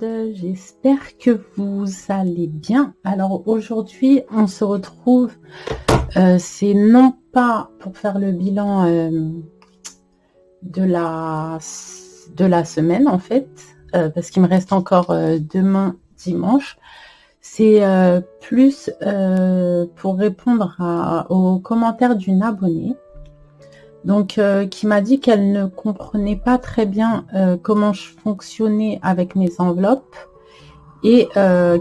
monde, j'espère que vous allez bien. Alors aujourd'hui, on se retrouve, c'est non pas pour faire le bilan de la semaine en fait, parce qu'il me reste encore demain dimanche. C'est plus pour répondre aux commentaires d'une abonnée. Donc, qui m'a dit qu'elle ne comprenait pas très bien comment je fonctionnais avec mes enveloppes et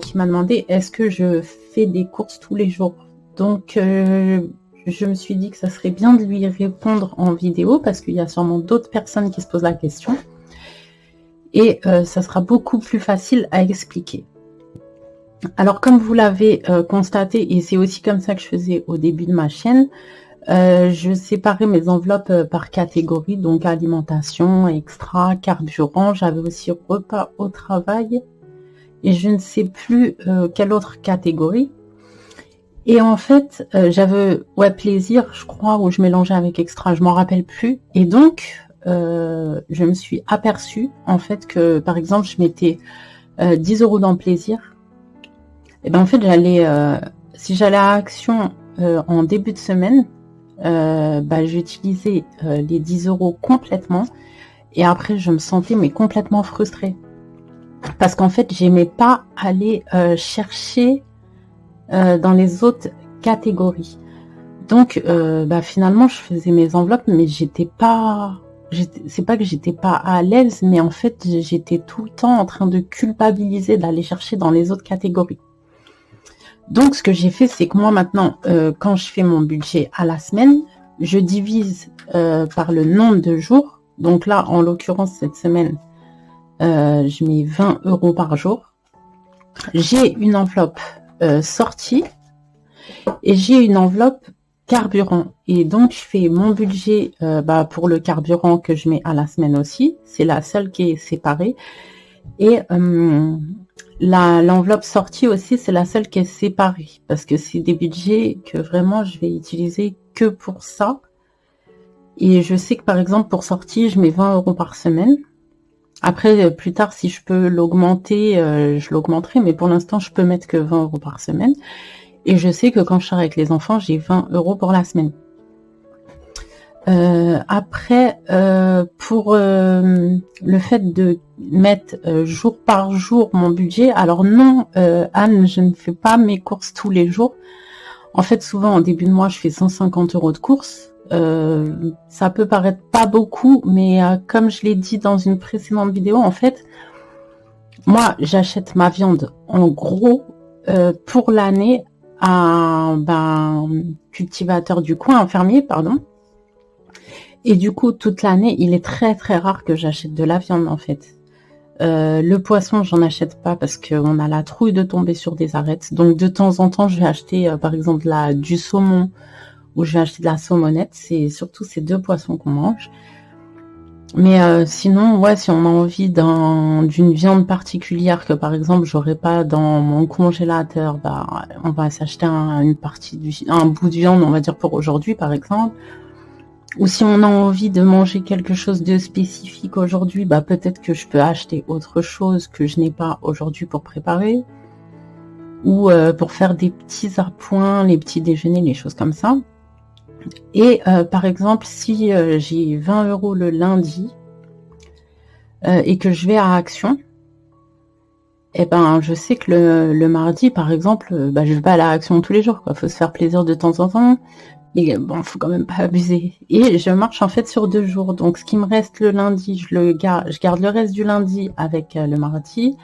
qui m'a demandé est-ce que je fais des courses tous les jours. Donc, je me suis dit que ça serait bien de lui répondre en vidéo parce qu'il y a sûrement d'autres personnes qui se posent la question et ça sera beaucoup plus facile à expliquer. Alors, comme vous l'avez constaté, et c'est aussi comme ça que je faisais au début de ma chaîne, je séparais mes enveloppes par catégorie, donc alimentation, extra, carburant. J'avais aussi repas au travail et je ne sais plus quelle autre catégorie. Et en fait, j'avais plaisir, je crois, où je mélangeais avec extra, je m'en rappelle plus. Et donc, je me suis aperçue en fait que, par exemple, je mettais 10 € dans plaisir. Et ben en fait, si j'allais à Action en début de semaine, j'utilisais les 10 € complètement et après je me sentais complètement frustrée parce qu'en fait j'aimais pas aller chercher dans les autres catégories. Donc finalement je faisais mes enveloppes mais c'est pas que j'étais pas à l'aise, mais en fait j'étais tout le temps en train de culpabiliser d'aller chercher dans les autres catégories. Donc, ce que j'ai fait, c'est que moi, maintenant, quand je fais mon budget à la semaine, je divise par le nombre de jours. Donc là, en l'occurrence, cette semaine, je mets 20 € par jour. J'ai une enveloppe sortie et j'ai une enveloppe carburant. Et donc, je fais mon budget pour le carburant que je mets à la semaine aussi. C'est la seule qui est séparée. Et l'enveloppe sortie aussi, c'est la seule qui est séparée parce que c'est des budgets que vraiment je vais utiliser que pour ça. Et je sais que par exemple pour sortie, je mets 20 € par semaine. Après, plus tard, si je peux l'augmenter, je l'augmenterai, mais pour l'instant, je peux mettre que 20 € par semaine. Et je sais que quand je sors avec les enfants, j'ai 20 € pour la semaine. Après, pour le fait de mettre jour par jour mon budget, alors non, Anne, je ne fais pas mes courses tous les jours. En fait, souvent, en début de mois, je fais 150 € de courses. Ça peut paraître pas beaucoup, mais comme je l'ai dit dans une précédente vidéo, en fait, moi, j'achète ma viande en gros pour l'année à un cultivateur du coin, un fermier, pardon. Et du coup, toute l'année, il est très très rare que j'achète de la viande en fait. Le poisson, j'en achète pas parce qu'on a la trouille de tomber sur des arêtes. Donc de temps en temps, je vais acheter par exemple du saumon ou je vais acheter de la saumonette. C'est surtout ces deux poissons qu'on mange. Mais sinon, si on a envie d'une viande particulière que par exemple j'aurais pas dans mon congélateur, on va s'acheter un bout de viande, on va dire pour aujourd'hui par exemple. Ou si on a envie de manger quelque chose de spécifique aujourd'hui, peut-être que je peux acheter autre chose que je n'ai pas aujourd'hui pour préparer. Ou pour faire des petits appoints, les petits déjeuners, les choses comme ça. Et par exemple, si j'ai 20 € le lundi et que je vais à Action, je sais que le mardi, par exemple, je vais pas aller à Action tous les jours. Faut se faire plaisir de temps en temps. Et faut quand même pas abuser. Et je marche en fait sur 2 jours. Donc ce qui me reste le lundi, je garde le reste du lundi avec le mardi.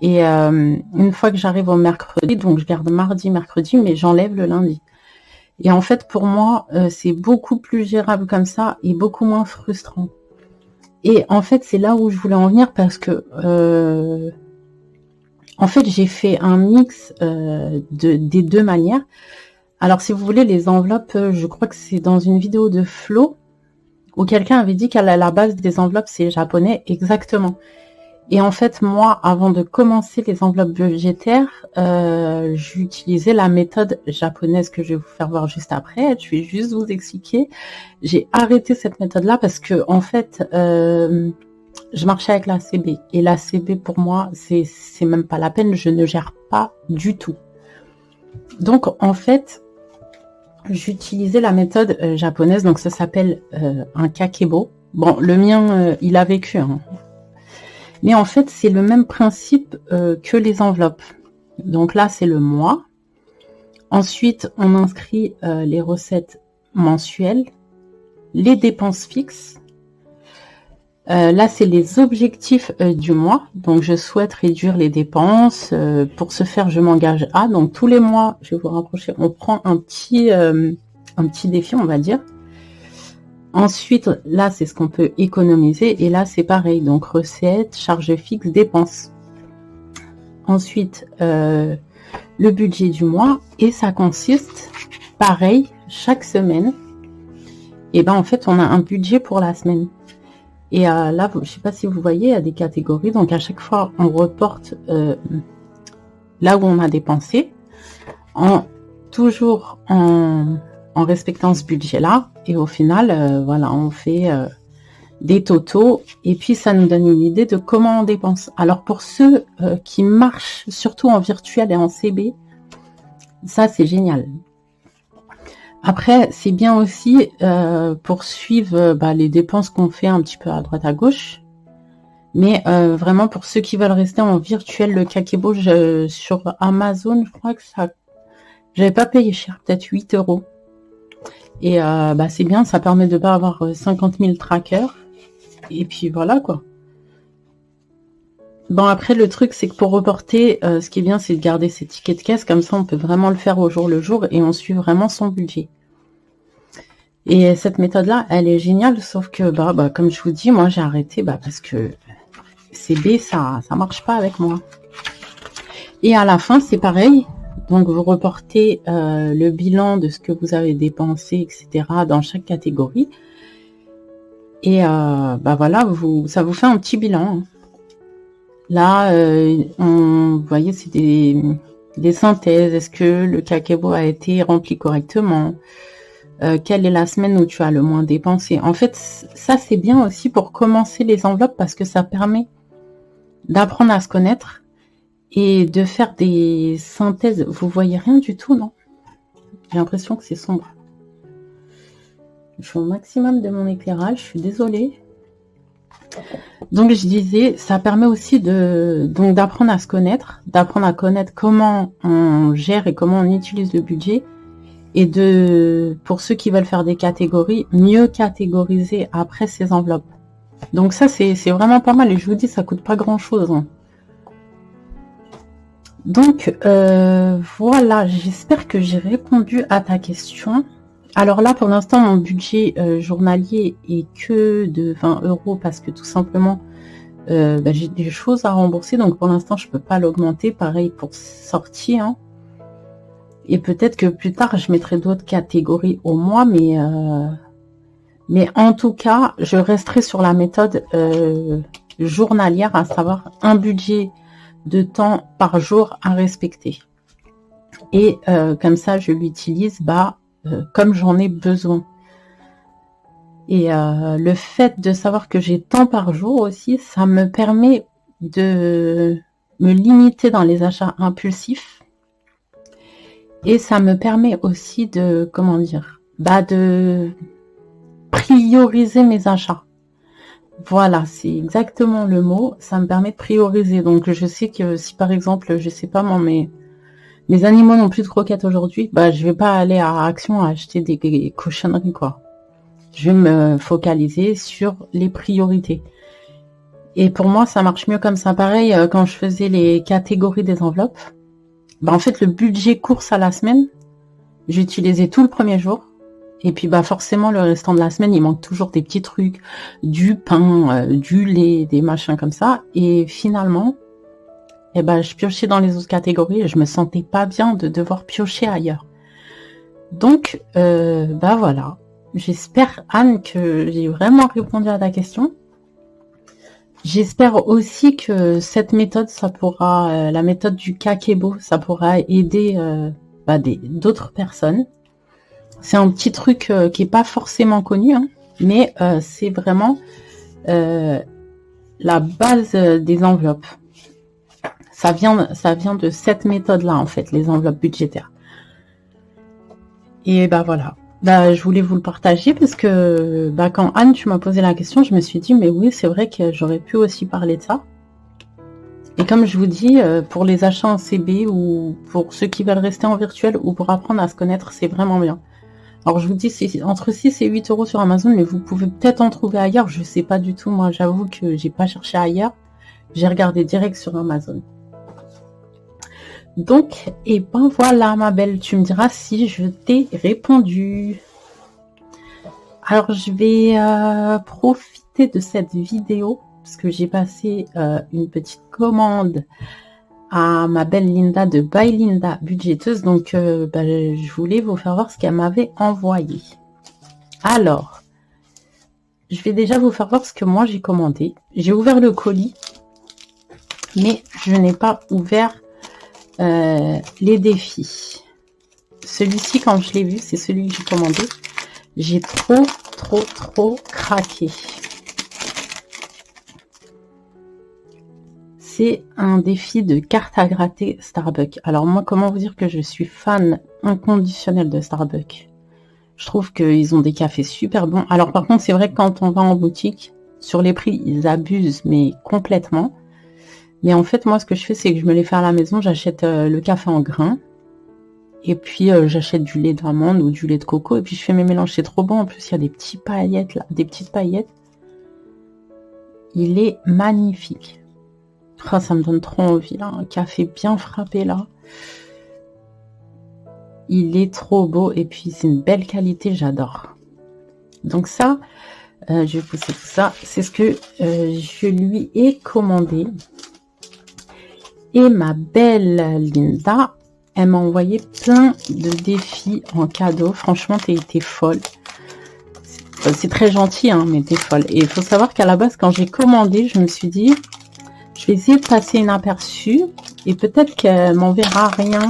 Et une fois que j'arrive au mercredi, donc je garde mardi, mercredi, mais j'enlève le lundi. Et en fait pour moi, c'est beaucoup plus gérable comme ça et beaucoup moins frustrant. Et en fait c'est là où je voulais en venir parce que en fait j'ai fait un mix des deux manières. Alors, si vous voulez, les enveloppes, je crois que c'est dans une vidéo de Flo, où quelqu'un avait dit qu'à la base des enveloppes, c'est japonais, exactement. Et en fait, moi, avant de commencer les enveloppes budgétaires, j'utilisais la méthode japonaise que je vais vous faire voir juste après. Je vais juste vous expliquer. J'ai arrêté cette méthode-là parce que, en fait, je marchais avec la CB. Et la CB, pour moi, c'est même pas la peine. Je ne gère pas du tout. Donc, en fait, j'utilisais la méthode japonaise. Donc, ça s'appelle un kakebo. Bon, le mien, il a vécu. Hein. Mais en fait, c'est le même principe que les enveloppes. Donc là, c'est le mois. Ensuite, on inscrit les recettes mensuelles, les dépenses fixes. Là, c'est les objectifs du mois. Donc, je souhaite réduire les dépenses. Pour ce faire, je m'engage à. Donc, tous les mois, je vais vous rapprocher, on prend un petit défi, on va dire. Ensuite, là, c'est ce qu'on peut économiser. Et là, c'est pareil. Donc, recettes, charges fixes, dépenses. Ensuite, le budget du mois. Et ça consiste, pareil, chaque semaine. Et ben, en fait, on a un budget pour la semaine. Et là, je ne sais pas si vous voyez, il y a des catégories. Donc, à chaque fois, on reporte là où on a dépensé. Toujours en respectant ce budget-là. Et au final, voilà, on fait des totaux. Et puis, ça nous donne une idée de comment on dépense. Alors, pour ceux qui marchent, surtout en virtuel et en CB, ça, c'est génial. Après, c'est bien aussi pour suivre les dépenses qu'on fait un petit peu à droite à gauche. Mais vraiment, pour ceux qui veulent rester en virtuel, le kakebo, sur Amazon, je crois que ça... J'avais pas payé cher, peut-être 8 €. Et c'est bien, ça permet de pas avoir 50 000 trackers. Et puis voilà, quoi. Bon, après, le truc, c'est que pour reporter, ce qui est bien, c'est de garder ses tickets de caisse. Comme ça, on peut vraiment le faire au jour le jour et on suit vraiment son budget. Et cette méthode-là, elle est géniale, sauf que, comme je vous dis, moi, j'ai arrêté parce que CB, ça marche pas avec moi. Et à la fin, c'est pareil. Donc, vous reportez le bilan de ce que vous avez dépensé, etc. dans chaque catégorie. Et voilà, ça vous fait un petit bilan. Hein. Là, vous voyez, c'est des synthèses. Est-ce que le kakebo a été rempli correctement? Quelle est la semaine où tu as le moins dépensé? En fait, ça, c'est bien aussi pour commencer les enveloppes parce que ça permet d'apprendre à se connaître et de faire des synthèses. Vous voyez rien du tout, non? J'ai l'impression que c'est sombre. Je fais au maximum de mon éclairage, je suis désolée. Donc, je disais, ça permet aussi d'apprendre à se connaître, d'apprendre à connaître comment on gère et comment on utilise le budget. Et pour ceux qui veulent faire des catégories, mieux catégoriser après ces enveloppes. Donc ça, c'est vraiment pas mal. Et je vous dis, ça coûte pas grand-chose. Hein. Donc, voilà, j'espère que j'ai répondu à ta question. Alors là, pour l'instant, mon budget journalier est que de 20 € parce que tout simplement, j'ai des choses à rembourser. Donc pour l'instant, je peux pas l'augmenter. Pareil pour sortir. Hein. Et peut-être que plus tard, je mettrai d'autres catégories au mois, mais en tout cas, je resterai sur la méthode journalière, à savoir un budget de temps par jour à respecter. Et comme ça, je l'utilise comme j'en ai besoin. Et le fait de savoir que j'ai temps par jour aussi, ça me permet de me limiter dans les achats impulsifs. Et ça me permet aussi de prioriser mes achats. Voilà, c'est exactement le mot. Ça me permet de prioriser. Donc, je sais que si par exemple, je sais pas moi, mes animaux n'ont plus de croquettes aujourd'hui, je vais pas aller à Action à acheter des cochonneries, quoi. Je vais me focaliser sur les priorités. Et pour moi, ça marche mieux comme ça. Pareil, quand je faisais les catégories des enveloppes, en fait, le budget course à la semaine, j'utilisais tout le premier jour. Et puis, forcément, le restant de la semaine, il manque toujours des petits trucs, du pain, du lait, des machins comme ça. Et finalement, je piochais dans les autres catégories et je me sentais pas bien de devoir piocher ailleurs. Donc, voilà. J'espère, Anne, que j'ai vraiment répondu à ta question. J'espère aussi que cette méthode, ça pourra, la méthode du kakebo, ça pourra aider d'autres personnes. C'est un petit truc qui est pas forcément connu, hein, mais c'est vraiment la base des enveloppes. Ça vient de cette méthode-là, en fait, les enveloppes budgétaires. Et bah voilà. Bah, je voulais vous le partager parce que bah, quand Anne, tu m'as posé la question, je me suis dit, mais oui, c'est vrai que j'aurais pu aussi parler de ça. Et comme je vous dis, pour les achats en CB ou pour ceux qui veulent rester en virtuel ou pour apprendre à se connaître, c'est vraiment bien. Alors je vous dis, c'est entre 6 et 8 euros sur Amazon, mais vous pouvez peut-être en trouver ailleurs. Je sais pas du tout. Moi, j'avoue que j'ai pas cherché ailleurs. J'ai regardé direct sur Amazon. Donc, et ben voilà, ma belle, tu me diras si je t'ai répondu. Alors, je vais profiter de cette vidéo parce que j'ai passé une petite commande à ma belle Linda de By Linda Budgéteuse. Donc, je voulais vous faire voir ce qu'elle m'avait envoyé. Alors, je vais déjà vous faire voir ce que moi j'ai commandé. J'ai ouvert le colis, mais je n'ai pas ouvert les défis. Celui-ci, quand je l'ai vu, c'est celui que j'ai commandé. J'ai trop craqué. C'est un défi de carte à gratter Starbucks. Alors moi, comment vous dire que je suis fan inconditionnel de Starbucks. Je trouve qu'ils ont des cafés super bons. Alors par contre, c'est vrai que quand on va en boutique, sur les prix, ils abusent, mais complètement. Mais en fait, moi, ce que je fais, c'est que je me les fais à la maison. J'achète le café en grains. Et puis, j'achète du lait d'amande ou du lait de coco. Et puis, je fais mes mélanges. C'est trop bon. En plus, il y a des petites paillettes là. Des petites paillettes. Il est magnifique. Oh, ça me donne trop envie, là. Un café bien frappé, là. Il est trop beau. Et puis, c'est une belle qualité. J'adore. Donc ça, je vais pousser tout ça. C'est ce que je lui ai commandé. Et ma belle Linda, elle m'a envoyé plein de défis en cadeau. Franchement, t'es folle. C'est très gentil, hein, mais t'es folle. Et il faut savoir qu'à la base, quand j'ai commandé, je me suis dit, je vais essayer de passer inaperçu. Et peut-être qu'elle m'enverra rien.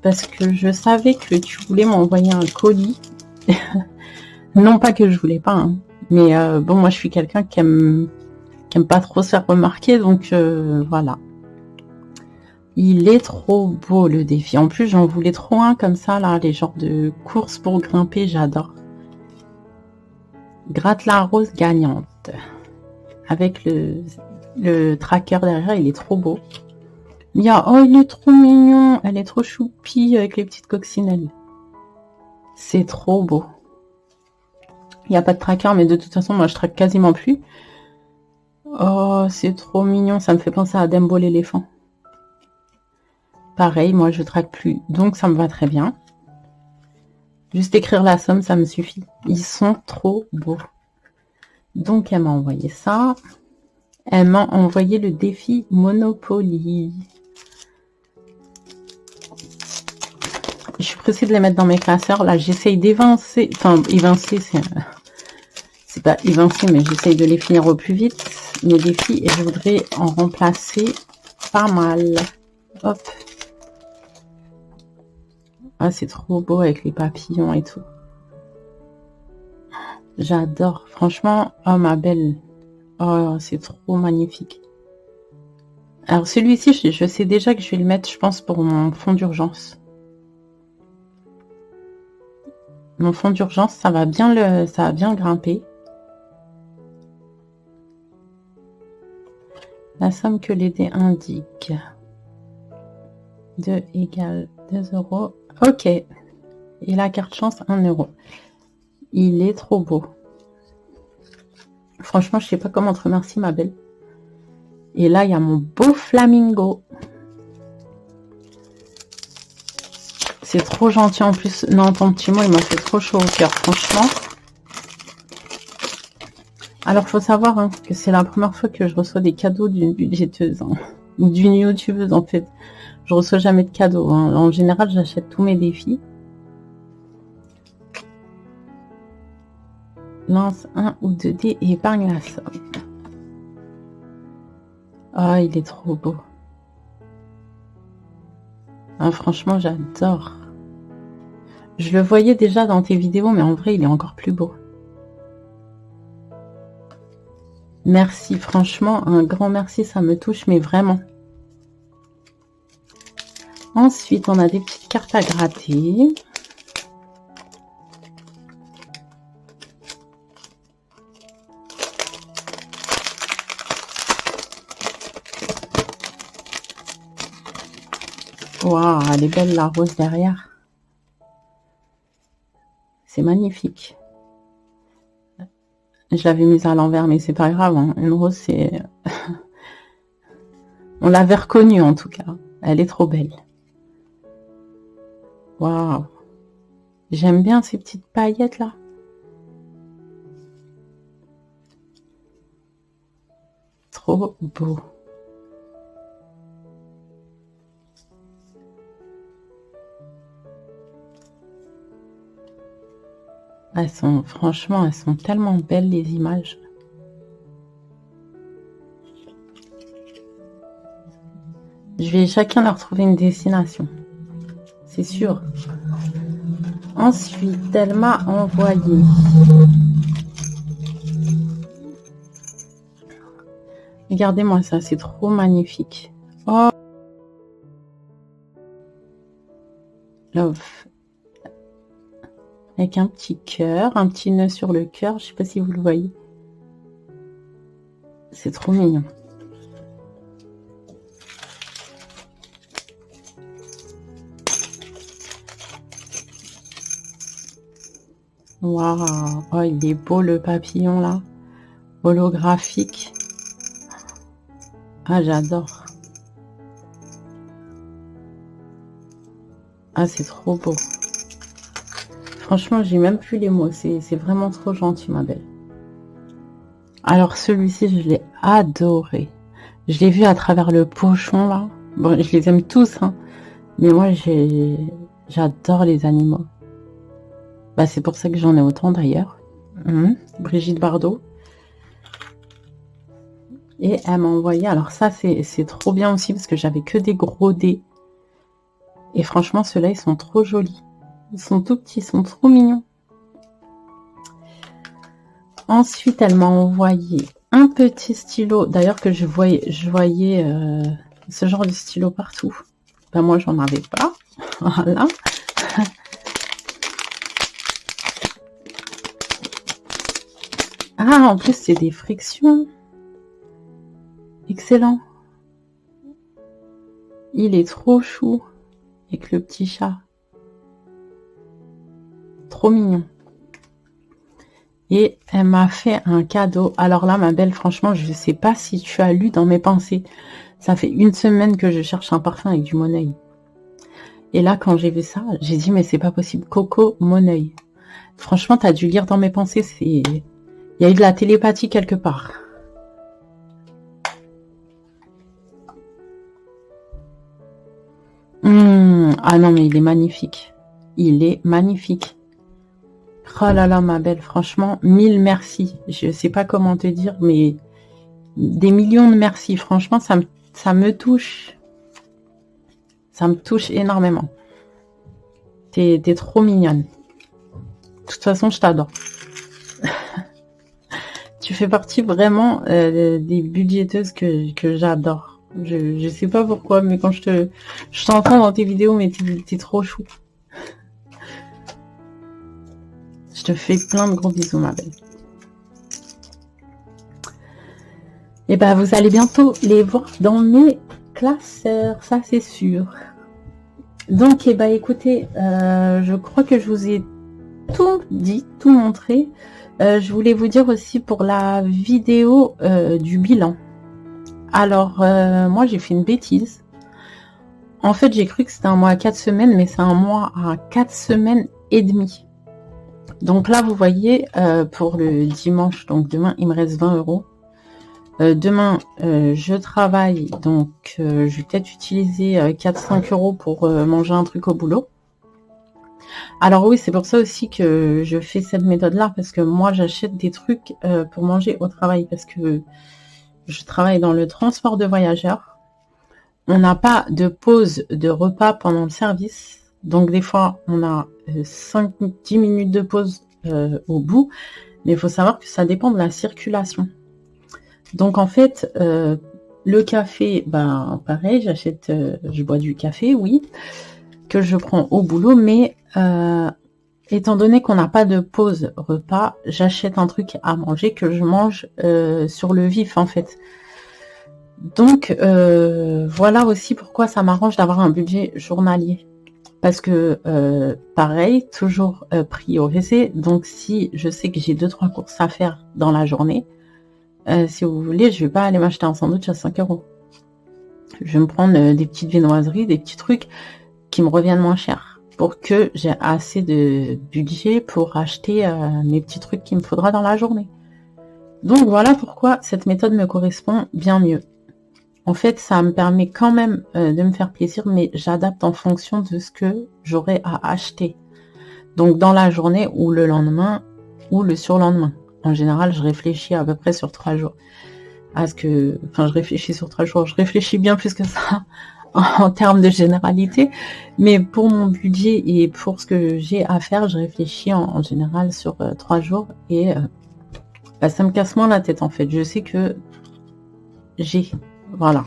Parce que je savais que tu voulais m'envoyer un colis. Non pas que je voulais pas, hein. Mais bon, moi, je suis quelqu'un qui aime pas trop se faire remarquer. Donc, voilà. Il est trop beau, le défi. En plus, j'en voulais trop un comme ça, là, les genres de courses pour grimper, j'adore. Gratte la rose gagnante. Avec le tracker derrière, il est trop beau. Il est trop mignon. Elle est trop choupie avec les petites coccinelles. C'est trop beau. Il n'y a pas de tracker, mais de toute façon, moi, je traque quasiment plus. Oh, c'est trop mignon. Ça me fait penser à Dumbo l'éléphant. Pareil, moi, je traque plus. Donc, ça me va très bien. Juste écrire la somme, ça me suffit. Ils sont trop beaux. Donc, elle m'a envoyé ça. Elle m'a envoyé le défi Monopoly. Je suis pressée de les mettre dans mes classeurs. Là, j'essaye d'évincer. Enfin, évincer, c'est pas évincer, mais j'essaye de les finir au plus vite. Mes défis. Et je voudrais en remplacer pas mal. Hop. Ah, c'est trop beau avec les papillons et tout. J'adore. Franchement, oh ma belle. Oh, c'est trop magnifique. Alors celui-ci, je sais déjà que je vais le mettre, je pense, pour mon fond d'urgence. Mon fond d'urgence, ça va bien grimper. La somme que les dés indiquent. 2 égale 2 euros. Ok. Et la carte chance, 1 euro. Il est trop beau. Franchement, je sais pas comment te remercier, ma belle. Et là, il y a mon beau flamingo. C'est trop gentil en plus. Non, ton petit mot, il m'a fait trop chaud au cœur, franchement. Alors, faut savoir hein, que c'est la première fois que je reçois des cadeaux d'une budgéteuse. Hein, ou d'une youtubeuse, en fait. Je reçois jamais de cadeaux. Hein. En général, j'achète tous mes défis. Lance 1 ou 2 dés et épargne la somme. Ah, il est trop beau. Ah, franchement, j'adore. Je le voyais déjà dans tes vidéos, mais en vrai, il est encore plus beau. Merci, franchement, un grand merci, ça me touche, mais vraiment. Ensuite, on a des petites cartes à gratter. Waouh, elle est belle la rose derrière. C'est magnifique. Je l'avais mise à l'envers, mais c'est pas grave. Hein. Une rose, c'est... On l'avait reconnue en tout cas. Elle est trop belle. Waouh. J'aime bien ces petites paillettes là. Trop beau. Elles sont, franchement, elles sont tellement belles les images. Je vais chacun leur trouver une destination. C'est sûr. Ensuite, elle m'a envoyé. Regardez-moi ça, c'est trop magnifique. Oh, love. Avec un petit cœur, un petit nœud sur le cœur. Je sais pas si vous le voyez. C'est trop mignon. Waouh, oh, il est beau le papillon là. Holographique. Ah, j'adore. Ah, c'est trop beau. Franchement, j'ai même plus les mots. C'est vraiment trop gentil, ma belle. Alors, celui-ci, je l'ai adoré. Je l'ai vu à travers le pochon, là. Bon, je les aime tous, hein. Mais moi, j'adore les animaux. Bah, c'est pour ça que j'en ai autant, d'ailleurs. Brigitte Bardot. Et elle m'a envoyé... Alors ça, c'est trop bien aussi, parce que j'avais que des gros dés. Et franchement, ceux-là, ils sont trop jolis. Ils sont tout petits, ils sont trop mignons. Ensuite, elle m'a envoyé un petit stylo. D'ailleurs, que je voyais ce genre de stylo partout. Ben, moi, j'en avais pas. Voilà. Ah, en plus, c'est des frictions. Excellent. Il est trop chou. Avec le petit chat. Trop mignon. Et elle m'a fait un cadeau. Alors là, ma belle, franchement, je ne sais pas si tu as lu dans mes pensées. Ça fait une semaine que je cherche un parfum avec du Moneuil. Et là, quand j'ai vu ça, j'ai dit, mais c'est pas possible. Coco Moneuil. Franchement, tu as dû lire dans mes pensées. Il y a eu de la télépathie quelque part. Ah non, mais il est magnifique. Il est magnifique. Oh là là, ma belle, franchement, 1000 merci. Je sais pas comment te dire, mais des millions de merci. Franchement, ça me touche. Ça me touche énormément. T'es trop mignonne. De toute façon, je t'adore. Tu fais partie vraiment des budgéteuses que j'adore. Je sais pas pourquoi, mais quand je t'entends dans tes vidéos, mais t'es trop chou. Je te fais plein de gros bisous, ma belle. Et ben, vous allez bientôt les voir dans mes classeurs, ça c'est sûr. Donc, et ben, écoutez, je crois que je vous ai tout dit, tout montré. Je voulais vous dire aussi pour la vidéo du bilan. Alors, moi, j'ai fait une bêtise. En fait, j'ai cru que c'était un mois à 4 semaines, mais c'est un mois à 4 semaines et demie. Donc là, vous voyez, pour le dimanche, donc demain, il me reste 20 €. Demain, je travaille, donc je vais peut-être utiliser 4-5 € pour manger un truc au boulot. Alors oui, c'est pour ça aussi que je fais cette méthode-là, parce que moi, j'achète des trucs pour manger au travail, parce que je travaille dans le transport de voyageurs. On n'a pas de pause de repas pendant le service. Donc des fois, on a 5-10 minutes de pause au bout. Mais il faut savoir que ça dépend de la circulation. Donc en fait, le café, ben pareil, j'achète, je bois du café, oui, que je prends au boulot, mais étant donné qu'on n'a pas de pause repas, j'achète un truc à manger que je mange sur le vif en fait. Donc voilà aussi pourquoi ça m'arrange d'avoir un budget journalier. Parce que pareil, toujours priorisé. Donc si je sais que j'ai 2-3 courses à faire dans la journée, si vous voulez, je vais pas aller m'acheter un sandwich à 5 €. Je vais me prendre des petites viennoiseries, des petits trucs qui me reviennent moins cher pour que j'ai assez de budget pour acheter mes petits trucs qu'il me faudra dans la journée. Donc voilà pourquoi cette méthode me correspond bien mieux. En fait, ça me permet quand même de me faire plaisir, mais j'adapte en fonction de ce que j'aurai à acheter. Donc dans la journée ou le lendemain ou le surlendemain. En général, je réfléchis à peu près sur 3 jours. Je réfléchis sur 3 jours. Je réfléchis bien plus que ça en termes de généralité. Mais pour mon budget et pour ce que j'ai à faire, je réfléchis en général sur 3 jours. Et ça me casse moins la tête en fait. Je sais que j'ai... Voilà.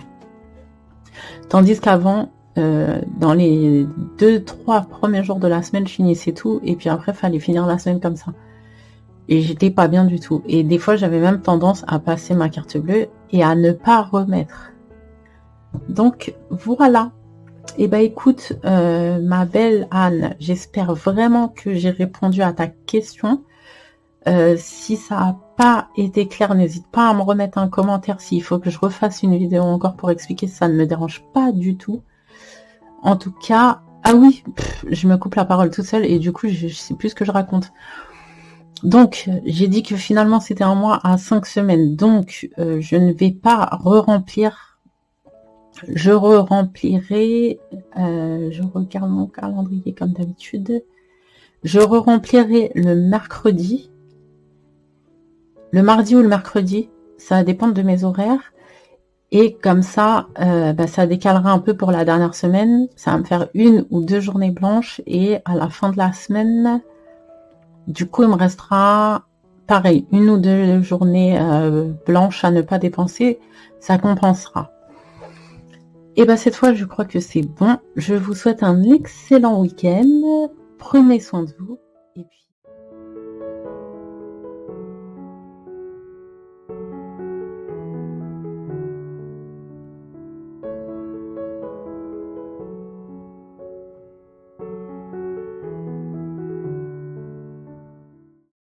Tandis qu'avant, dans les 2-3 premiers jours de la semaine, je finissais tout. Et puis après, il fallait finir la semaine comme ça. Et j'étais pas bien du tout. Et des fois, j'avais même tendance à passer ma carte bleue et à ne pas remettre. Donc, voilà. Et ben écoute, ma belle Anne, j'espère vraiment que j'ai répondu à ta question. Si ça n'a pas été clair, n'hésite pas à me remettre un commentaire s'il faut que je refasse une vidéo encore pour expliquer. Ça ne me dérange pas du tout. En tout cas, ah oui, je me coupe la parole toute seule et du coup, je sais plus ce que je raconte. Donc, j'ai dit que finalement, c'était un mois à 5 semaines. Donc, je ne vais pas re-remplir. Je re-remplirai. Je regarde mon calendrier comme d'habitude. Je re-remplirai le mercredi. Le mardi ou le mercredi. Ça va dépendre de mes horaires. Et comme ça, ça décalera un peu pour la dernière semaine. Ça va me faire 1 ou 2 journées blanches. Et à la fin de la semaine... Du coup, il me restera, pareil, 1 ou 2 journées blanches à ne pas dépenser. Ça compensera. Et cette fois, je crois que c'est bon. Je vous souhaite un excellent week-end. Prenez soin de vous.